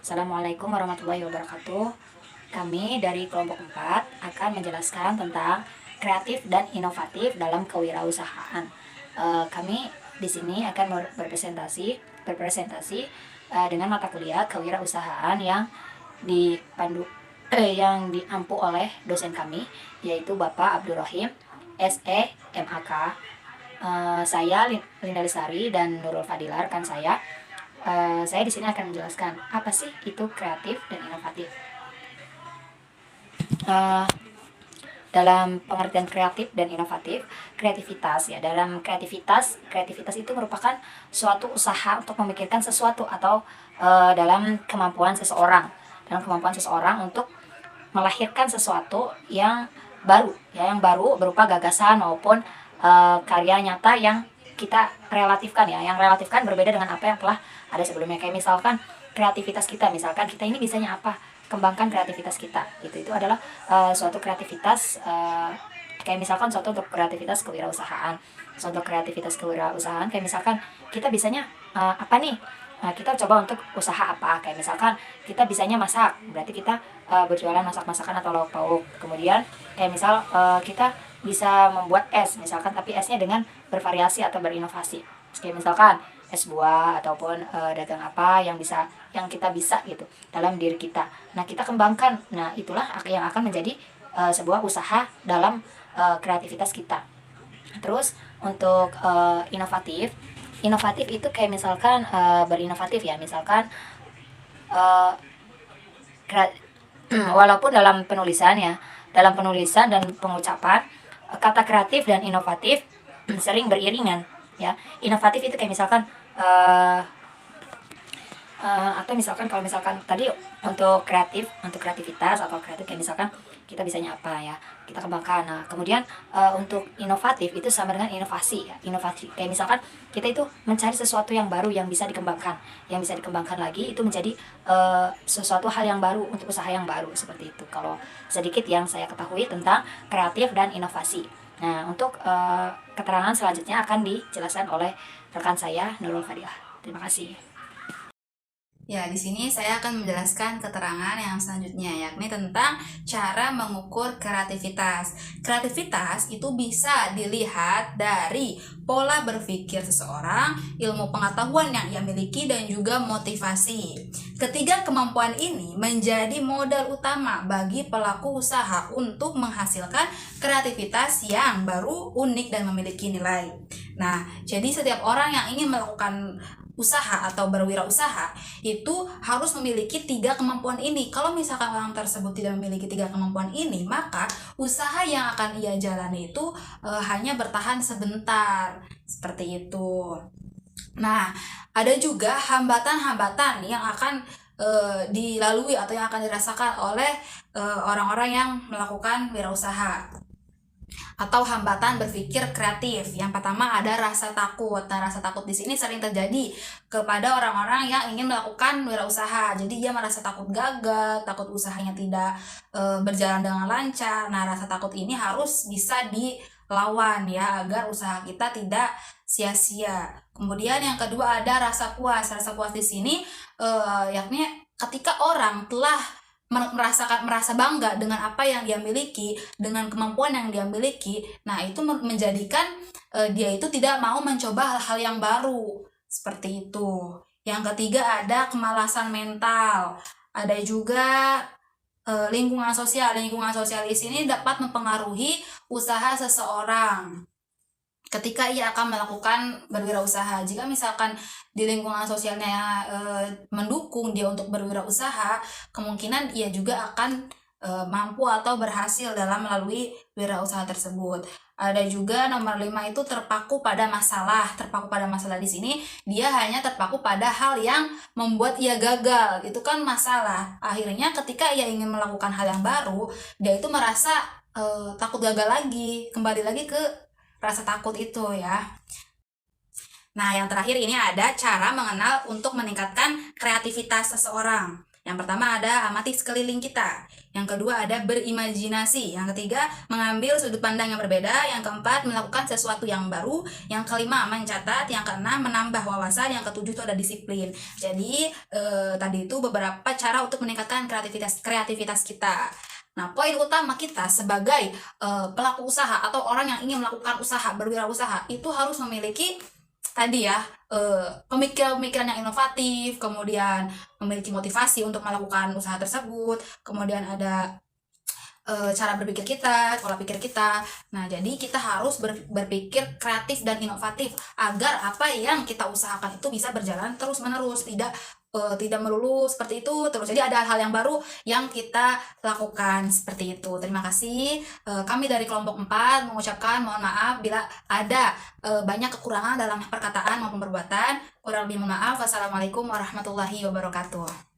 Assalamualaikum warahmatullahi wabarakatuh. Kami dari kelompok 4 akan menjelaskan tentang kreatif dan inovatif dalam kewirausahaan. Kami di sini akan berpresentasi dengan mata kuliah kewirausahaan yang diampu oleh dosen kami, yaitu Bapak Abdul Rohim, SE, MAK. Saya Linda Lestari dan Nurul Fadila rekan saya. Saya di sini akan menjelaskan apa sih itu kreatif dan inovatif. Dalam pengertian kreatif dan inovatif, kreativitas ya. Dalam kreativitas itu merupakan suatu usaha untuk memikirkan sesuatu atau dalam kemampuan seseorang untuk melahirkan sesuatu yang baru, ya, yang baru berupa gagasan maupun karya nyata yang kita relatifkan ya. Yang relatifkan berbeda dengan apa yang telah ada sebelumnya. Kayak misalkan kreativitas kita, misalkan kita ini bisanya apa, kembangkan kreativitas kita gitu. Itu adalah suatu kreativitas, kayak misalkan suatu untuk kreativitas kewirausahaan. Kayak misalkan kita bisanya apa nih. Kita coba untuk usaha apa, kayak misalkan kita bisanya masak, berarti kita berjualan masak-masakan atau lauk pauk. Kemudian kayak misal kita bisa membuat es misalkan, tapi esnya dengan bervariasi atau berinovasi, kayak misalkan es buah ataupun dagang apa yang kita bisa gitu dalam diri kita. Nah, kita kembangkan. Nah, itulah yang akan menjadi sebuah usaha dalam kreativitas kita. Terus untuk inovatif itu kayak misalkan berinovatif ya, misalkan walaupun dalam penulisan dan pengucapan, kata kreatif dan inovatif sering beriringan ya. Inovatif itu kayak misalkan atau misalkan kalau misalkan tadi untuk kreativitas atau kreatif kayak misalkan kita bisanya apa ya, kita kembangkan. Nah, kemudian untuk inovatif itu sama dengan inovasi ya. Inovasi kayak misalkan kita itu mencari sesuatu yang baru yang bisa dikembangkan lagi, itu menjadi sesuatu hal yang baru untuk usaha yang baru, seperti itu. Kalau sedikit yang saya ketahui tentang kreatif dan inovasi. Nah, untuk keterangan selanjutnya akan dijelaskan oleh rekan saya Nurul Fadilah. Terima kasih. Ya, di sini saya akan menjelaskan keterangan yang selanjutnya, yakni tentang cara mengukur kreativitas. Kreativitas itu bisa dilihat dari pola berpikir seseorang, ilmu pengetahuan yang ia miliki, dan juga motivasi. Ketiga kemampuan ini menjadi modal utama bagi pelaku usaha untuk menghasilkan kreativitas yang baru, unik, dan memiliki nilai. Nah, jadi setiap orang yang ingin melakukan usaha atau berwirausaha itu harus memiliki 3 kemampuan ini. Kalau misalkan orang tersebut tidak memiliki 3 kemampuan ini, maka usaha yang akan ia jalani itu hanya bertahan sebentar, seperti itu. Nah, ada juga hambatan-hambatan yang akan dilalui atau yang akan dirasakan oleh orang-orang yang melakukan wirausaha atau hambatan berpikir kreatif. Yang pertama ada rasa takut. Nah, rasa takut di sini sering terjadi kepada orang-orang yang ingin melakukan wirausaha. Jadi dia merasa takut gagal, takut usahanya tidak berjalan dengan lancar. Nah, rasa takut ini harus bisa dilawan ya, agar usaha kita tidak sia-sia. Kemudian yang kedua ada rasa puas. Rasa puas di sini yakni ketika orang telah merasa bangga dengan apa yang dia miliki, dengan kemampuan yang dia miliki. Nah, itu menjadikan dia itu tidak mau mencoba hal-hal yang baru, seperti itu. Yang ketiga ada kemalasan mental. Ada juga lingkungan sosial. Lingkungan sosial di sini dapat mempengaruhi usaha seseorang ketika ia akan melakukan berwirausaha. Jika misalkan di lingkungan sosialnya mendukung dia untuk berwirausaha, kemungkinan ia juga akan mampu atau berhasil dalam melalui wirausaha tersebut. Ada juga nomor 5 itu terpaku pada masalah. Terpaku pada masalah di sini dia hanya terpaku pada hal yang membuat ia gagal. Itu kan masalah. Akhirnya ketika ia ingin melakukan hal yang baru, dia itu merasa takut gagal lagi, kembali lagi ke rasa takut itu ya. Nah, yang terakhir ini ada cara mengenal untuk meningkatkan kreativitas seseorang. Yang pertama ada amati sekeliling kita. Yang kedua ada berimajinasi. Yang ketiga mengambil sudut pandang yang berbeda. Yang keempat melakukan sesuatu yang baru. Yang kelima mencatat. Yang keenam menambah wawasan. Yang ketujuh itu ada disiplin. Jadi tadi itu beberapa cara untuk meningkatkan kreativitas kita. Nah, poin utama kita sebagai pelaku usaha atau orang yang ingin melakukan usaha, berwirausaha, itu harus memiliki tadi ya pemikiran-pemikiran yang inovatif, kemudian memiliki motivasi untuk melakukan usaha tersebut, kemudian ada cara berpikir kita, pola pikir kita. Nah, jadi kita harus berpikir kreatif dan inovatif agar apa yang kita usahakan itu bisa berjalan terus-menerus, tidak melulu seperti itu terus. Jadi ada hal yang baru yang kita lakukan seperti itu. Terima kasih. Kami dari kelompok 4 mengucapkan mohon maaf bila ada banyak kekurangan dalam perkataan maupun perbuatan. Kurang lebih mohon maaf. Wassalamualaikum warahmatullahi wabarakatuh.